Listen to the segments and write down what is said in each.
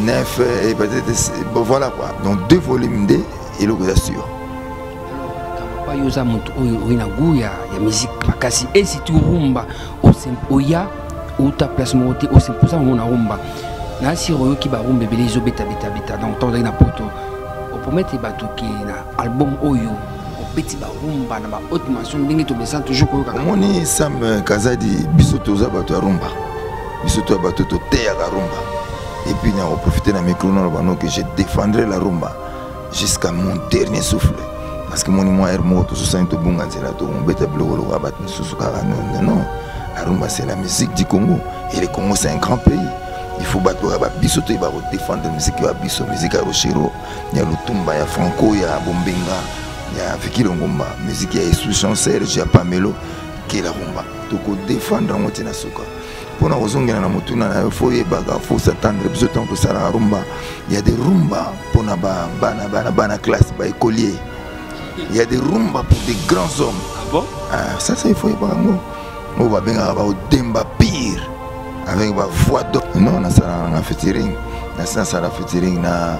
9 et peut-être bon, voilà quoi. Donc 2 volumes D et le gars sûr. Pas yosa monto oinagu ya musique makasi et si tu rumba oya ou ta place monté au 5% on a rumba. Na si royo ki ba rumba belé zo beta donc temps na poto. Au promettre bato ki na album oyo petit ba rumba na ba haute mention ndenge to besan toujours ko kaka. Moni Sam Kazadi bisoto za bato rumba. Bisoto bato to te ya rumba. Et puis on profiter de micro non que je défendrai la rumba jusqu'à mon dernier souffle parce que mon moi hermo tout ça into bunga zela to mbeta blogolo wa bat susuka non la rumba c'est la musique du Congo et le Congo c'est un grand pays il faut battre ba bisoto ba défendre la musique ya biso musique ya Rochero ya Lutumba ya Franco ya Bombenga ya Fikilo Ngomba musique ya Sous Chancel ya Pamelo qui la rumba to ko défendre en na suka. Pour nous rejoindre dans motuna na faut s'attendre besoin de ça la rumba. Il y a des rumba pour na bana classe ba écolier. Il y a des rumba pour des grands hommes. Ah bon? Ah ça il faut pas ngo. On va bien avoir au demba pire avec ma voix d'homme. Non na ça na featuring. Na ça la featuring na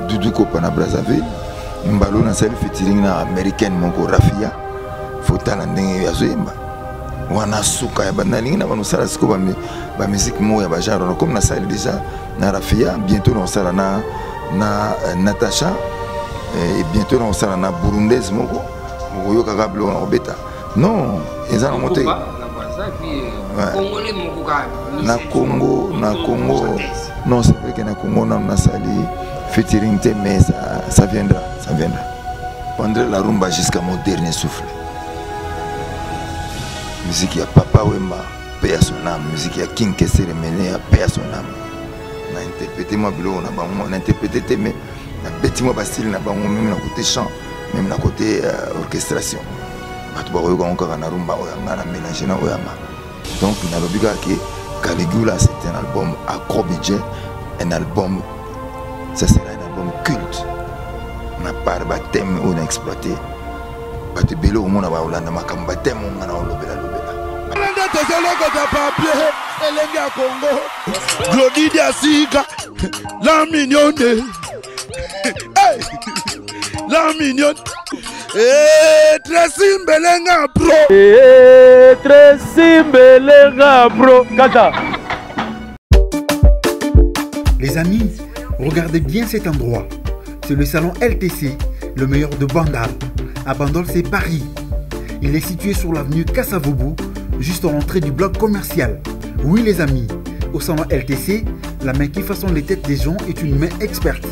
Doudou Kopa na Brazzaville. Mbalo na ça featuring na américaine mon ko Rafia. Fotala ndenge ya zoemba wana suka ya banalingi na bano sala siko ba musique mo ya ba genre comme na sala déjà na Rafia bientôt on sala na Natacha et bientôt on sala na burundaise moko yoka kablo na obeta non ezana monter na Congo non c'est vrai que na Congo na sali featuring te mais ça viendra prendre la rumba jusqu'à mon dernier souffle. Musique ya Papa Wemba, paix à son âme. Musique ya King Kessere Mene, paix à son âme. On a interprété moi bilo, on a interprété mais on a bêti moi style na bango même na côté chant, même na côté orchestration. Batu ba oyo encore na rumba oyo ngana mélanger na oyama. Donc na lobiga que Caligula c'est un album à gros budget, un album ça sera un album culte. On a pas de thème on a exploité. Batu bilo on a ba olanda makamba thème on a lobela. Congo, Glody Diasika, la mignonne, la mignonne, Tracy Mbelenga Pro, Tracy Mbelenga Pro, Kata. Les amis, regardez bien cet endroit. C'est le salon LTC, le meilleur de Bandal. À Bandal, c'est Paris. Il est situé sur l'avenue Kassavoubou, juste à l'entrée du bloc commercial. Oui les amis, au salon LTC, la main qui façonne les têtes des gens est une main experte.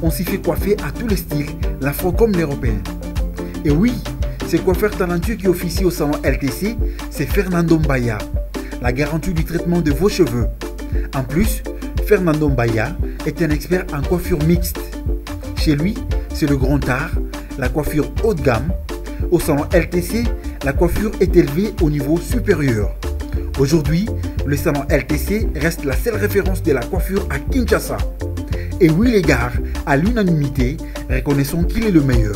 On s'y fait coiffer à tous les styles, l'afro comme l'européen. Et oui, ce coiffeur talentueux qui officie au salon LTC, c'est Fernando Mbaya, la garantie du traitement de vos cheveux. En plus, Fernando Mbaya est un expert en coiffure mixte. Chez lui, c'est le grand art, la coiffure haut de gamme. Au salon LTC, la coiffure est élevée au niveau supérieur. Aujourd'hui, le salon LTC reste la seule référence de la coiffure à Kinshasa. Et oui les gars, à l'unanimité, reconnaissons qu'il est le meilleur.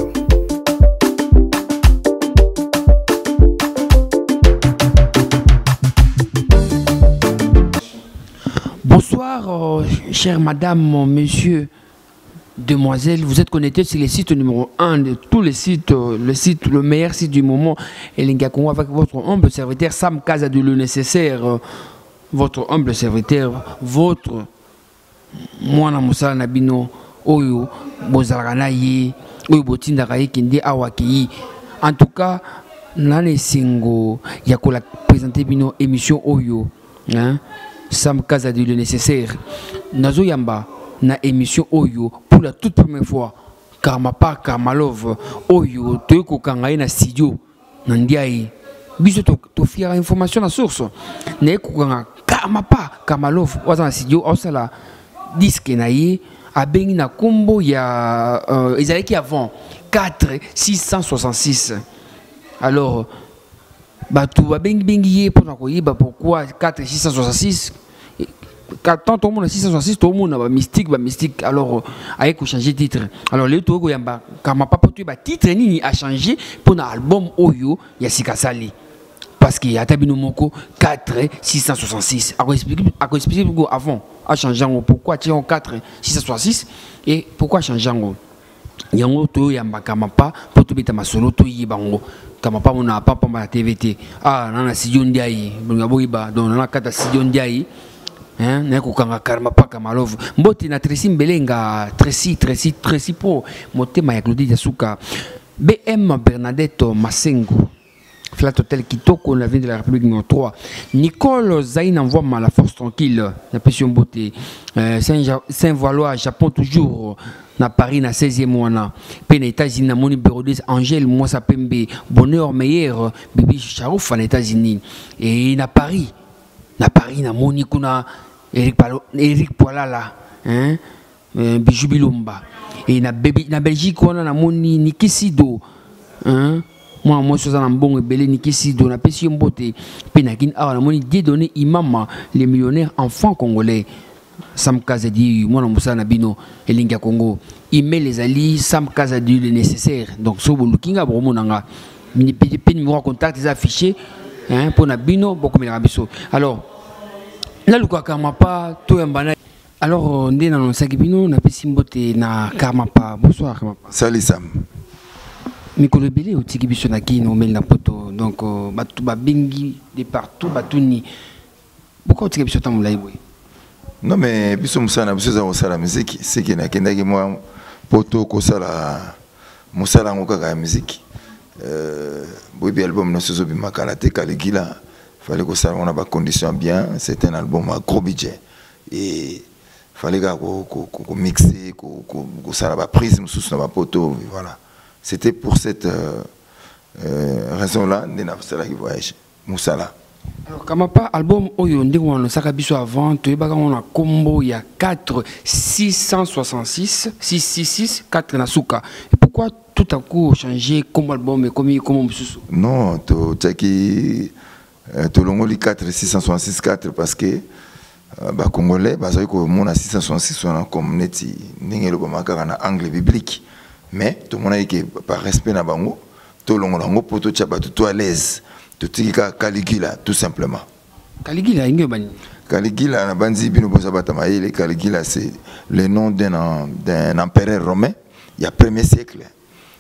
Bonsoir, chère madame, monsieur, demoiselle, vous êtes connectés sur le site numéro 1 de tous les sites, le meilleur site du moment, Elenga Congo, avec votre humble serviteur Sam Kazadi le nécessaire, votre humble serviteur, votre mwana musala nabino oyo bozalaka ye oyo botindaka ye kende awaki. En tout cas, nane singo ya kola présenter bino émission oyo, hein, Sam Kazadi le nécessaire. Nazo yamba na émission oyo pour la toute première fois Karma Pa Karma Love oyo toyeko kangaye na studio nandiaye biso to fiera information na source ne kokanga Karma Pa Karma Love waza na studio osala disque na ye abengi na kombo ya ezalaki avant 4666. Alors batu babengi ye pour koyeba pourquoi 4666. Quand tout le monde a 666, tout le monde a mystique, alors avec changer titre. Alors le tout yamba Karma Pa titre ni a changé pour l'album Oyo Yassika Sali. parce qu'il y a Tabino Moko 4 666. À expliquer avant, à changer pourquoi tu as 4 666 et pourquoi changer yango to yamba kamapa pour tout beta masolo to yibango kamapa mona papa ma TVT ah nana sidio ndiayi ngaboiba donc nana kata sidio ndiayi hein na ko kanga karma paka malove mboti na Tracy Mbelenga Tracy po motema ya Claudie Yasuka BM Bernadette Masengo Flat Hotel Kitoko, la ville de la République numéro 3. Nicole Zayn envoie mal la force tranquille. La passion beauté. Saint-Valois, Japon toujours. Na Paris, na 16e mois. Puis les États-Unis, na mon numéro 10, Angèle, moi ça pembe. Bonheur meilleur. Bibi Charouf en États-Unis. Et na Paris, na moni kuna Eric Poilala. Hein? Bijou Bilomba. Et na Belgique, on a na moni Nikisido. Hein? Moi, je suis un bon belé Nikisi, dont la passion beauté. Penakin, ah, la monnaie dédonné Imama, les millionnaires enfants congolais. Sam Kazadi, moi, Moussa Nabino, et Linga Congo. Il met les alliés, Sam Kazadi, le nécessaire. Donc, so vous looking à Bromonanga. Numéro contact, les affichés, hein, pour Nabino, beaucoup de rabisso. Alors, là, le Kamapa, tout un banal. Alors, on est dans le Sagibino, on a passion beauté, na Kamapa. Bonsoir, Kamapa. Salut Sam. Mikolo belé au tiki biso na ki no mel na poto donc batu ba bengi de partout batuni pourquoi tiki biso tamu lai boy non mais biso musana biso za osala musique c'est que na kendaki moi poto ko sala musala ngoka ka musique boy bi album no sozo bi makala te Caligula fallait ko sala on a ba conditions bien c'est un album à gros budget et fallait ko mixer ko sala ba prise mususu na ba poto voilà. C'était pour cette raison-là que nous avons voyagé. Moussala. Alors, comme pas album Oyo Ndingo on saka biso avant, tu as on a combo il y a 4 666 666 4 nasuka. Et pourquoi tout à coup changer comme album et comme mususu? Non, tu longoli 4 666 4 parce que ba congolais ba zoi ko mona 666 on comme neti ndingelo ba makaka na anglais biblique. Mais tout le monde dit que par respect na bango, tout le monde pour tout tchaba tout à l'aise, tout tika Caligula tout simplement. Caligula inge bani. Caligula na banzi bino bozabata maile Caligula c'est le nom d'un empereur romain il y a 1er siècle.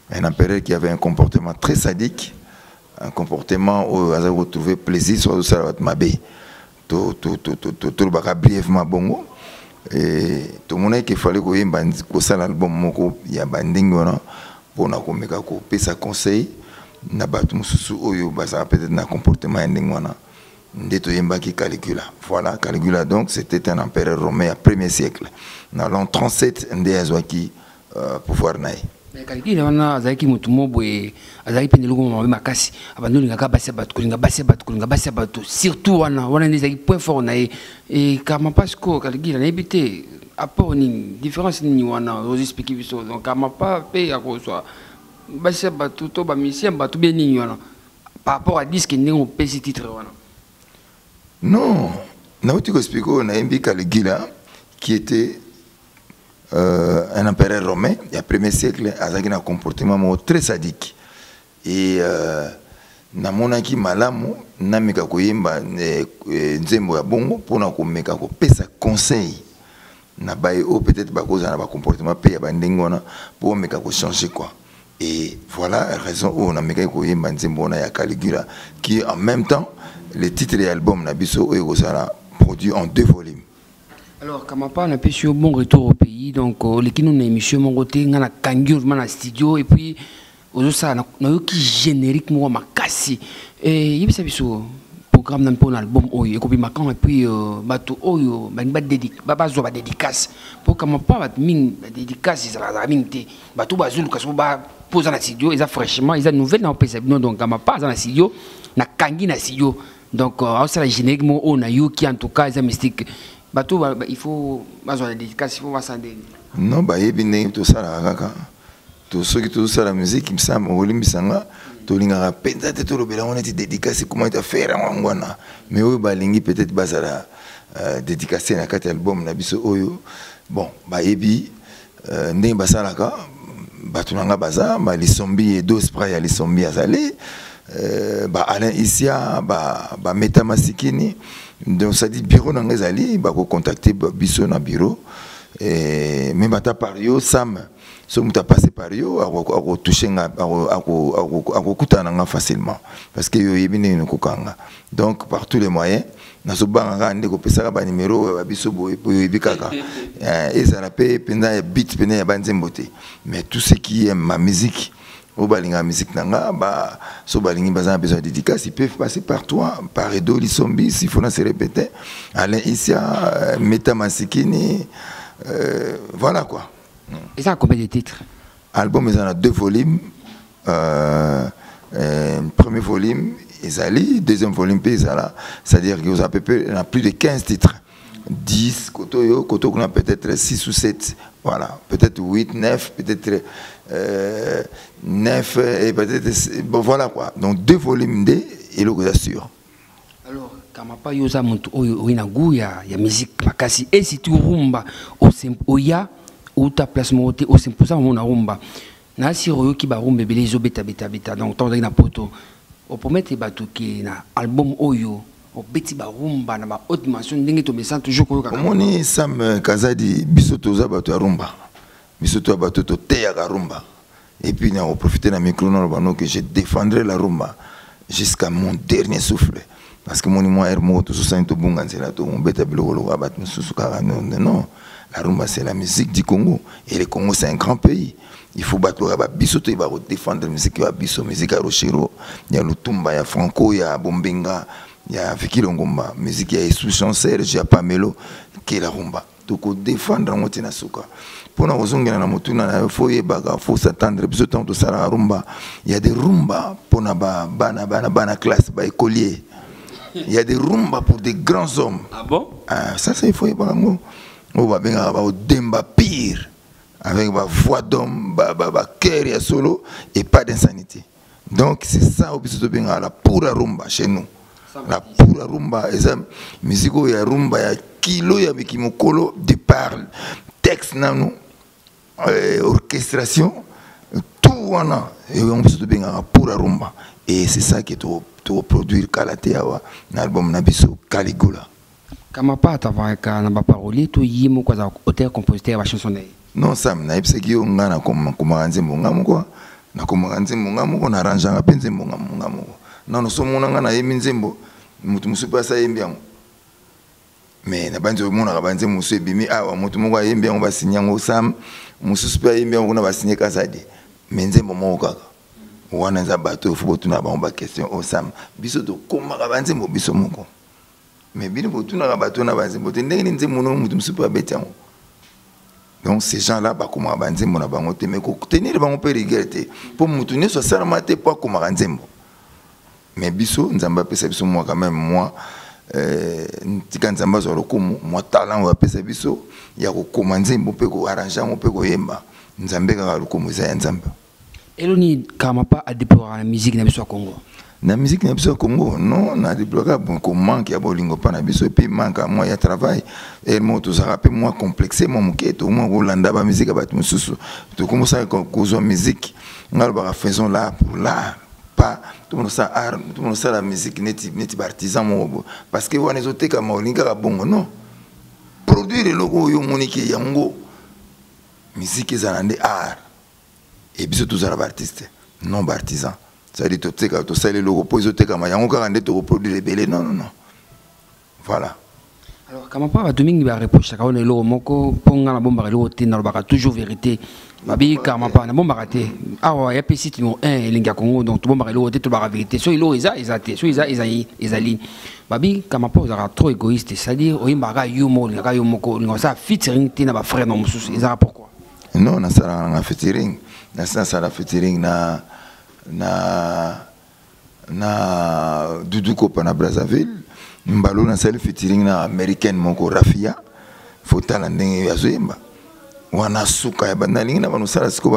Un empereur qui avait un comportement très sadique, un comportement où il a retrouvé plaisir sur le salavat mabé. Tout le baka brièvement bongo. Et tout le monde qu'il fallait que ça l'album moko ya bandingo na pour na komeka ko pesa conseil na batu mususu oyo baza peut-être na comportement ndingo na ndeto yemba ki Caligula. Voilà, Caligula donc c'était un empereur romain à 1er siècle. Dans l'an 37 ndezwaki pouvoir nae. Caligula wana azaki mutu mobwe azaki pendeluko mabe makasi abandoni ngaka basi batu surtout wana ndezaki point fort nae et kama parce que Caligula na ebité apport ni différence ni wana aux expliquer biso donc kama pas pe ya ko soit basi batu to ba mission batu bien ni wana par rapport à disque ni on pèse titre wana. Non, na uti ko expliquer na embi Caligula qui était un empereur romain, il y a 1er siècle, avec un comportement très sadique. Et namonaki malamu, namika koyemba nzembo ya bongo, pour na komeka ko pesa conseil. Na baye o peut-être bakoza na ba comportement pe ya bandengona pour meka ko changer quoi. Et voilà la raison où on a meka koyemba nzembo na ya Caligula qui en même temps le titre de l'album na biso oyo sera produit en 2 volumes. Alors, comme on a fait un bon retour au pays, donc les nous na émission mon côté, on a kangi na studio et puis aux ça na yo qui générique moi makasi et il y a programme d'un peu album oyo et puis makan et puis bato oyo ba dédicace pour comme pas bat ming dédicace ça la ming té bato bazulu kaso ba poser na studio ils a fraîchement ils a nouvelle na pesa non donc comme pas dans studio na kangi na studio donc ça la générique moi on a yo qui en tout cas ils a mystique. Bateau, il faut la dédicace, il faut voir ça. Non, bah il y a tout ça là, tout ce qui tout ça la musique, il me semble, au limite ça là, tout l'inga pensa tout le bela on était dédicacé comment il a fait à Mangwana, mais oui bah l'ingi peut-être bah ça la dédicacé na 4 albums na biso oyo, bon bah ebi, ndeng bah ça là ka, bah tout l'inga bah ça, bah les zombies et 2 sprays les zombies à saler. Alain Isia, Meta Masikini. Donc ça dit bureau dans les alliés, contacter biso na bureau. Même à ta pario, Sam, si tu as passé par yo, à toucher facilement. Parce que yo yebine une kokanga. Donc par tous les moyens, na so banga ndeko pesa ba numéro biso boy bikaka. Et ça la paye pendant beat pendant ya banzembote. Mais tout ce qui aime ma musique, au balinga musique nanga so balingi bazan besoin de dédicace, ils peuvent passer par toi, par Edo Lisombi s'il faut se répéter. Alain Isia, Meta Masikini, voilà quoi. Et ça a combien de titres? Album, il y en a 2 volumes. Premier volume, Isali, deuxième volume, c'est-à-dire qu'il y a à peu près plus de 15 titres. 10, Koto qu'on a peut-être 6 ou 7, voilà, peut-être 8, 9, peut-être 9, et peut-être, bon voilà quoi. Donc 2 volumes et le goût assure. Alors, Kamapa yoza muntu oina guya ya musique makasi et si tu rumba au sempoya ou ta placement au semposa on rumba na si royo ki ba rumba bele zo beta donc tant na poto au promettre batu ki na album oyo au beti ba rumba na ba haute dimension ndenge to message toujours ko ka moni Sam Kazadi bisoto za batu ya rumba bisoto batu to te ya rumba et puis na profiter na micro na bano que je défendrai la rumba jusqu'à mon dernier souffle. Parce que mon moi hermo tout ça into bunganzela to mbeta biloko abat mususuka non la rumba c'est la musique du Congo et le Congo c'est un grand pays. Il faut battre ba bisoto ba défendre la musique ya biso musique ya Rochero, ya Lutumba, ya Franco, ya Bombenga, ya Viki Longomba, musique ya Sous Chancer, ya Pamelo qui la rumba. Donc défendre ngoti na suka. Pour nous ozongela na motuna na foye baga faut s'attendre bisoto to sala rumba. Il y a des rumba pour na bana classe ba écolier. Il y a des rumba pour des grands hommes. Ah bon? Ça, c'est faux. On va bien avoir demba pire. Avec ma voix d'homme, cœur et solo, et pas d'insanité. Donc, c'est ça, la pura rumba chez nous. La pura rumba, et ça, musique, il y a rumba, il y a kilo, il y a kimokolo, de parle, texte, orchestration, tout, voilà. Et on peut se bien la pura rumba. Et c'est ça qui est trop. To produire Kalateawa l'album Nabiso Caligula. Kamapa tavaka na ba parolier to yimo kwa za auteur compositeur ba chanson nae. Non Sam na ipse ki nga na komanze mbonga moko na komanze mbonga moko na arrange nga penze mbonga moko. Non so mona nga na yemi nzembo mutu musupa sa yembi yango. Mais na banzo mona ka banze musu ebimi awa mutu moko yembi yango ba sinyango Sam mususu pa yembi yango na ba sinye Kazadi. Mais nzembo moko kaka. Wana za bato faut tuna ba question au Sam biso to koma ka banze mo biso moko mais bino botuna ka bato na banze bote ndenge nze mono mutu msupa betango. Donc ces gens là ba koma banze mo na bango te mais ko tenir bango pe regretter pour mutu ne so salama te pas koma nzembo mais biso nzamba pesa biso moi quand même moi tika nzamba zo lokumu moi talent wa pesa biso ya ko koma nzembo pe ko arranger mo pe ko yemba nzambe ka lokumu za nzamba. Eloni Kamapa a déployé la musique na biso Congo. La musique na biso Congo non na déployé comment qu'il y a bolingo pa na biso et puis manque moi ya travail et moi tout ça rappelle moi complexé moi muketo moi Rolanda ba musique ba mususu to comment ça cause musique ngal ba faisons là pour là pas tout le ça art tout le ça la musique neti artisan mo parce que on ezote ka molinga ka bongo non produire le logo yo moniki yango musique ezalande art. Et puis tous les artistes non artisans, c'est-à-dire que tu sais les logos pour les autres comme yango ka ndé to reproduire les belés non voilà. Alors comment pas Domingue va reprocher ça quand le logo moko ponga la bomba le logo na ba toujours vérité babi comment pas na bomba raté ah ouais y a PC numéro 1 linga Congo donc tout bomba le logo tout ba vérité so ilo ezate so ezali babi comment pas za trop égoïste c'est-à-dire oyimba ga yumo linga yumoko linga ça featuring tina ba frère non mususu ezara pourquoi non na ça na featuring na ça la featuring na Doudou Kopa na Brazzaville mbalo na sel featuring na américaine moko Rafia fotala ndenge ya zoyemba wana suka ya bandalingi na bano sala siko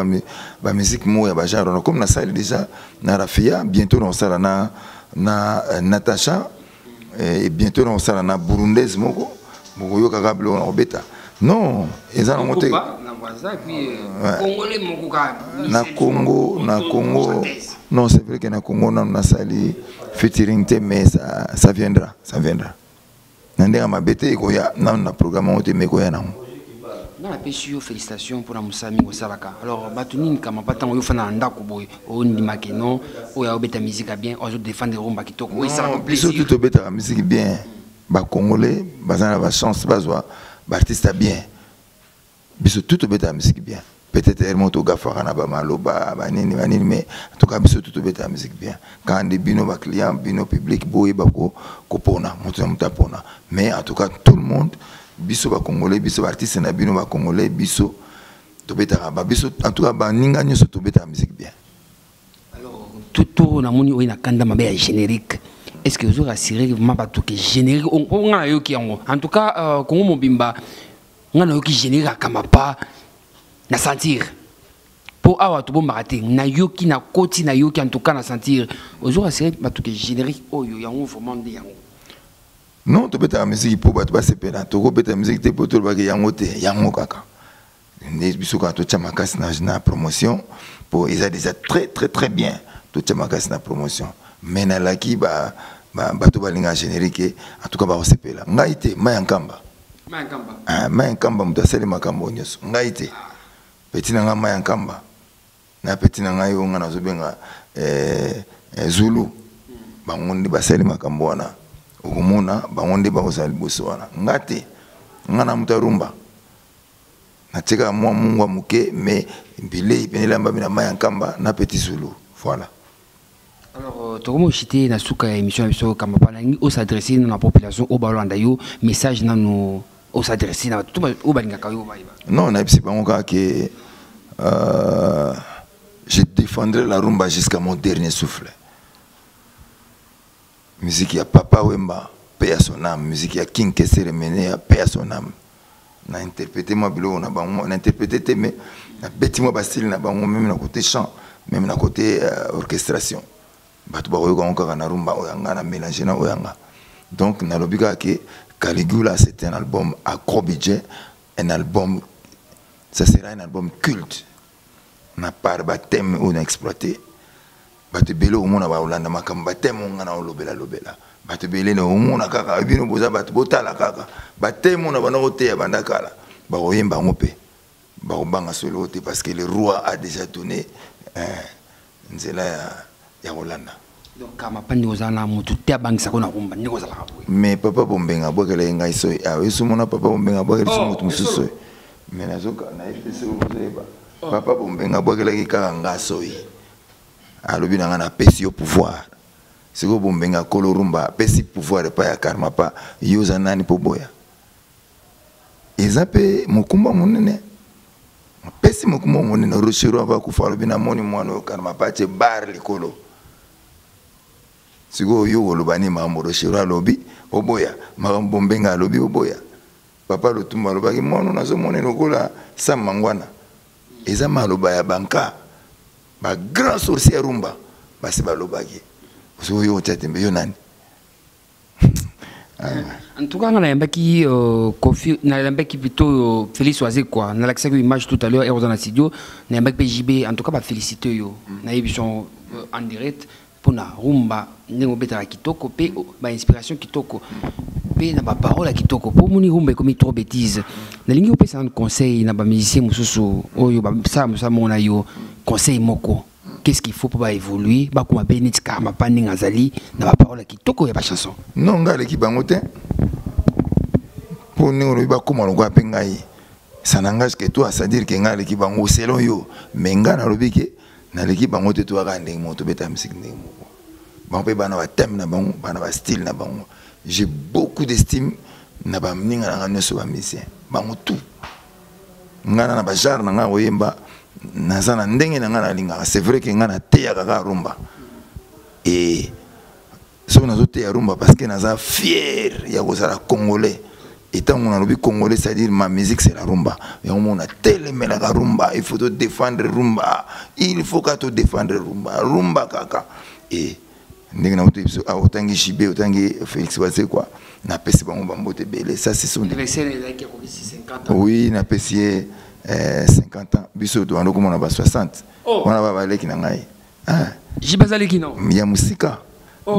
ba musique mo ya ba genre comme na sala déjà na Rafia bientôt on sala na Natacha et bientôt on sala na burundaise moko yoka kablo na obeta Non, ils ont monté. Na Congo, non, c'est vrai que na Congo, on a sali featuring, mais ça viendra, ça viendra. Nandé ma bête, il y a un programme où tu me connais. Non, la PSU, félicitations pour la Moussami au Salaka. Alors, Batouni, comme pas tant, on fait un ndakuboy, on dit makeno, on a obéi ta musique bien, on a défendu les rumba qui toquent. Oui, ça va plaisir. Surtout, tu obéis ta musique bien. Bah, Congolais, bah, ça a la chance, bah, artiste bien. Biso tout beta musique bien. Peut-être Hermon to Gafara ba maloba ba nini mais en tout cas biso tout beta musique bien. Quand des bino ba client, bino public boy ba ko pona, monta pona. Mais en tout cas tout le monde biso ba congolais, biso artiste na bino ba congolais, biso to beta ba biso en tout cas ba ninga nyoso to beta musique bien. Alors tout na moni na kanda mabe générique. Est-ce que vous rassurez vraiment pas tout que générique on a yo ki en tout cas Congo Mobimba on a qui génère comme pas na sentir pour avoir tout bon maraté na yoki na koti na yoki en tout cas na sentir aujourd'hui c'est pas tout que générique oh yo yango vraiment de yango non tu peux ta musique pour battre se pena tu peux ta musique te pour tout ba yango te yango kaka ne biso ka to chamakas na promotion pour ils a déjà très bien to chamakas na promotion mais na laki ba to balinga générique en tout cas ba se pela ngaite mayankamba Mayankamba mutaseli makambo nyoso ngaite petit nanga Mayankamba na petit nanga yo nga nazobenga Zulu bangondi baseli makambo wana okumuna bangondi bakosali boso wana ngate ngana mutarumba nateka mwa mungu muke mais mbile ipenela mbabi na Mayankamba na petit Zulu voilà. Alors, tout chité na suka émission sur Kamapana au s'adresser à la population au Balanda yo message na nous au s'adresser à tout au Balinga kayo ba. Non, on a pas encore que je défendrai la rumba jusqu'à mon dernier souffle. Musique ya Papa Wemba, paix à son âme, musique ya King Kessere Mene, paix à son âme. Na interprété moi bilo na bango, na interprété mais na beti moi style na bango même na côté chant, même na côté orchestration. Batu ba oyo encore na rumba oyanga na mélanger na oyanga. Donc na lobika ke Caligula c'est un album à gros budget, un album ça sera un album culte. Na par ba thème on a exploité. Batu belo mona ba olanda makamba thème on na lobela. Batu bele no mona kaka bino boza batu botala kaka. Ba thème on na bana oteya bandakala. Ba oyemba ngope. Ba obanga solo te parce que le roi a déjà donné nzela ya Rolanda. Donc kama pandi ozana mutu te bangisa ko na rumba ndiko zala kabwe. Mais papa bombenga bokele ngai soy. Ah yesu mona papa bombenga bokele mutu mususu. Mais nazoka na FTC ozeba. Papa bombenga bokele kika nga soy. Alobi na ngana pesi au pouvoir. Siko bombenga kolo rumba pesi pouvoir pa ya karma pa yoza nani po boya. Ezape mukumba munene. Pesi mukumba munene roshiro ava kufa lobi na moni mwana o karma pa che bar likolo. Siko yo olobani mambo roshiro lobi oboya magambombenga lobi oboya. Papa lotumba lobaki mwana nazo mona lokola samangwana. Eza maloba ya banka. Ba grand sorcier rumba basi balobaki. So yo tete yo nani. En tout cas, on a un qui plutôt Félix Oazé quoi. On a l'accès à l'image tout à l'heure et on a studio. On a un PJB en tout cas pas féliciter yo. On a émission en direct pour na rumba nengo beta kitoko pe ba inspiration kitoko. Pe na ba parole kitoko pour moni rumba comme trop bêtise. Na lingi opé un conseil na ba musicien mususu oyo ba ça mona yo conseil moko. Qu'est-ce qu'il faut pour évoluer ba kuma benit kama pani ngazali na ba parole kitoko ya ba chanson. Non ngale ki bangote. Pour nous ba kuma lo kwa pengai. Ça n'engage que toi, c'est-à-dire que ngale ki bango selon yo, mais ngana lobike na l'équipe bangote toi ga ndenge moto beta musique ndenge moko. Ba pe bana ba thème na bango, bana ba style na bango. J'ai beaucoup d'estime na ba mninga na nyoso ba musicien. Bango tout. Ngana na ba jar na nga oyemba nazana ndenge na ngana linga. C'est vrai que ngana teya kaka rumba. Et so nazo teya rumba parce que naza fier ya kozala congolais. Et tant qu'on a le congolais, c'est-à-dire ma musique c'est la rumba. Et on a tellement la rumba, il faut te défendre rumba. Il faut que tu défendre rumba, rumba kaka. Et ndenge na oto biso autangi Jibé autangi Félix Wazé quoi na pesi bango bambote belé ça c'est son anniversaire qui a 50 ans. Oui na pesi 50 ans biso to ando komona ba 60 wana ba baleki na ngai Jibazaleki non ya musika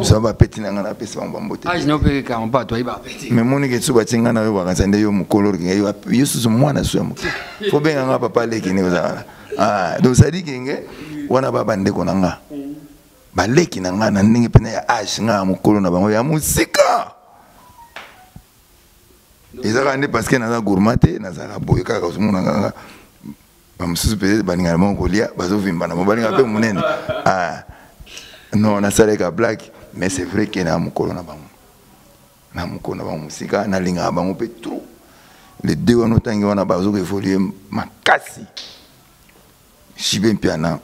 ça va péter na ngana pesi bango bambote je n'ai pas ka on pas toi il va péter mais moni ke tsuba tinga na yo bakanza nde yo mukolo ke yo yesu mwana so ya muke fo benga nga papa leki ne ozala donc ça dit que wana baba ndeko na nga baleki na nga na ndenge pena ya age nga mukolo na bango ya musika ezaka nde parce que naza gourmate nazala boye kaka ozomona nga bamosusu peut-être balinga na kolia bazovimba na balinga pe munene non nasaleka black mais c'est vrai que na mukolo na bango musika na linga bango pe trop les deux wana otangi wana bazo évoluer makasi Jibé Mpiana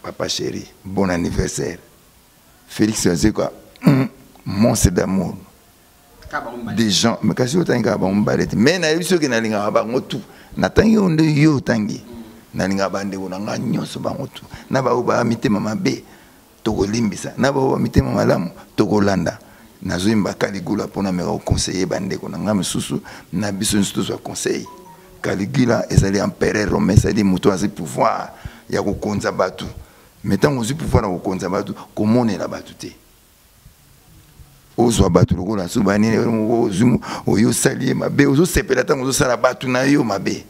papa chéri bon anniversaire Félix Wazé quoi monstre d'amour des gens mais kasi otangi ka bango balete mais na yebiso ke na linga bango tout na tangi onde yo tangi na linga bande ko na nga nyonso bango tout na ba oba mitema mabe tokolimbisa na ba oba mitema malamu tokolanda nazoyimba Caligula pona meka conseiller bande ko na nga misusu na biso nsusu so conseil Caligula ezali empereur romain c'est-à-dire muto azi pouvoir ya kokonza batu mais tant ozi pouvoir na kokonza batu komonela batu te ozwa batu lokola subani ozumu oyo sali mabe ozo sepela tango ozo sala batu na yo mabe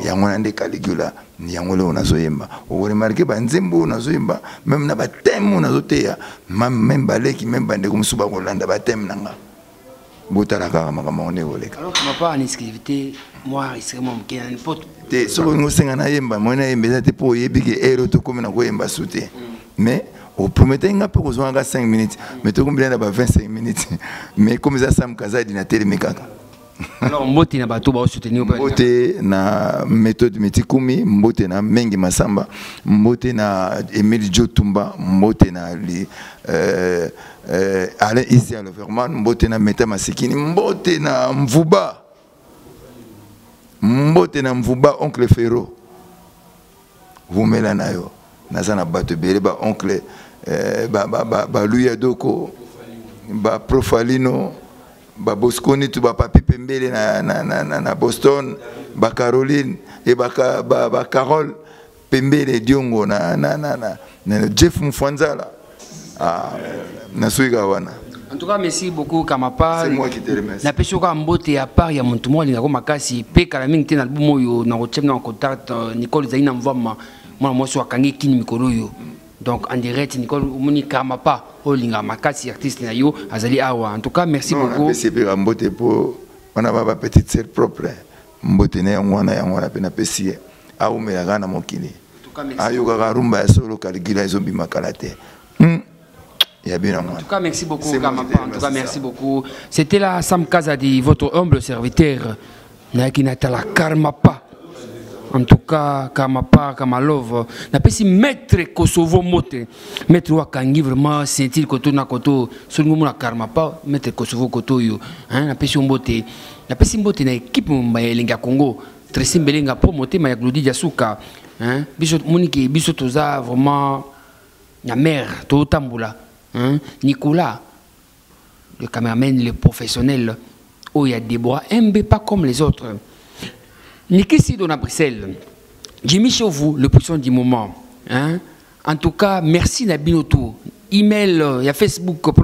yango na nde Caligula yango le onazoyemba o remarquer ba nzembo onazoyemba même na ba thème onazoteya même baleki même bande comme suba kolanda ba thème nanga botala kaka makambo on oleka alors ma pas en exclusivité moi c'est mon qui a une pote te so ngo senga na yemba mona yemba te po yebiki ero to comme na ko yemba sute mais au promettait nga pe kozwa nga 5 minutes mais to combien na ba 25 minutes mais comme ça Sam Kazadi na télé mekaka alors mbote na bato ba soutenir mbote na méthode Metikumi mbote na Mengi Masamba mbote na Emile Jotumba mbote na Alain Isia Leverman mbote na Meta Masikini mbote na Mvuba oncle Ferro vumela nayo nazana bato bele ba oncle ba Louis Adoko ba Profalino ba Bosconi tu ba Papi Pembele na Boston ba Caroline et ba Carole Pembele Diongo na Jeff Mfanzala na suiga wana. En tout cas, merci beaucoup Kamapa. C'est moi qui te remercie. Na peso ka mbote ya part ya muntu mo linga ko makasi pe kala mingi te na albumu yo na rotem na contact Nicole Zaina Mvama moi moi so akangi kini mikolo yo. Donc en direct Nicole Moni Kamapa o linga makasi artiste na yo azali awa. En tout cas, merci beaucoup. Merci pe mbote po wana baba petite sœur propre. Mbote na yango pe na pesi a umela kana mokili. En tout cas, merci. Ayo ka rumba ya solo Caligula ezombi makalate. En tout cas, merci beaucoup, Kamapa. En tout cas, merci beaucoup. C'était la Sam Kazadi, votre humble serviteur. Nakinatala Karmapa. En tout cas, Kamapa, Kamalov. N'a pas si maître Kosovo Mote. Maître Wakangi vraiment sentir koto na koto. Seulement na Karmapa, maître Kosovo koto yo. N'a pas si mbote. N'a pas si mbote na équipe Mbayelinga Congo. Tressim Belinga promoté ma Glodi Diasuka. Biso Moniki, biso toza vraiment na mère to tambula. Nicolas, le caméraman, le professionnel, où il y a Déborah, MB pas comme les autres. Niki Sido à Bruxelles, Jimmy Chauveau, le puissant du moment. En tout cas, merci Nabinoto. Email, il y a Facebook,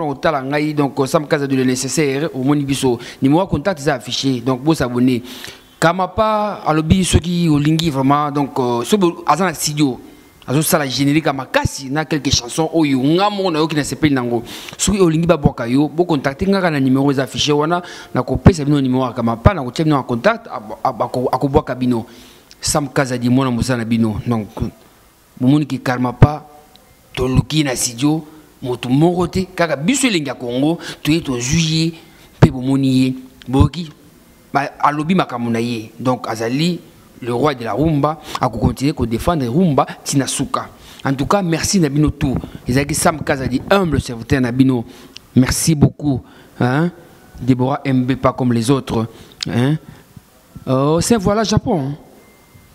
donc Sam Kazadi le nécessaire, au Monibiso. Numéro contact est affiché, donc vous abonnez. Kamapa, alobi, ceux qui ont lingui vraiment, donc, ceux qui ont un studio. Azo sala générique makasi na quelques chansons oyo ngamo na yo ki na sepeli nango soki olingi ba boka yo bo contacter ngaka na numéro za affiché wana na ko pesa bino numéro kama pa na ko tia bino en contact akoboka bino Sam Kazadi mona musana bino donc momoni ki karma pa to luki na studio moto moko te kaka biso elenga Congo to ye to juillet pe bomoni ye boki ba alobi makamuna ye donc azali le roi de la rumba a continué à défendre rumba Tinasuka. En tout cas, merci Nabino tout. Ils ont dit Sam Kazadi, humble serviteur Nabino. Merci beaucoup. Déborah MB pas comme les autres. C'est voilà Japon.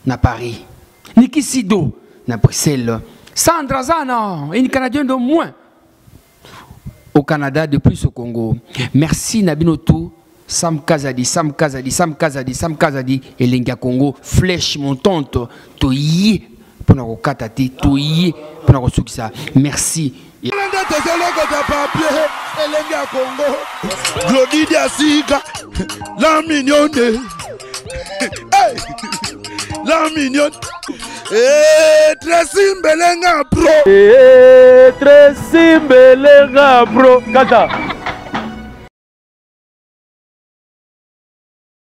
Na Paris. Niki Sido. Na Bruxelles. Sandra Zana. Une Canadienne de moins. au Canada, depuis au Congo. Merci Nabinotou, Sam Kazadi, Sam Kazadi, Sam Kazadi, Sam Kazadi, et Lenga Congo, flèche montante, toyi, pour nous katati, toyi, pour nous ça. Merci. Glodidia Sika, la mignonne. La mignonne. Tracy Mbelenga Pro. Tracy Mbelenga Pro. Kata.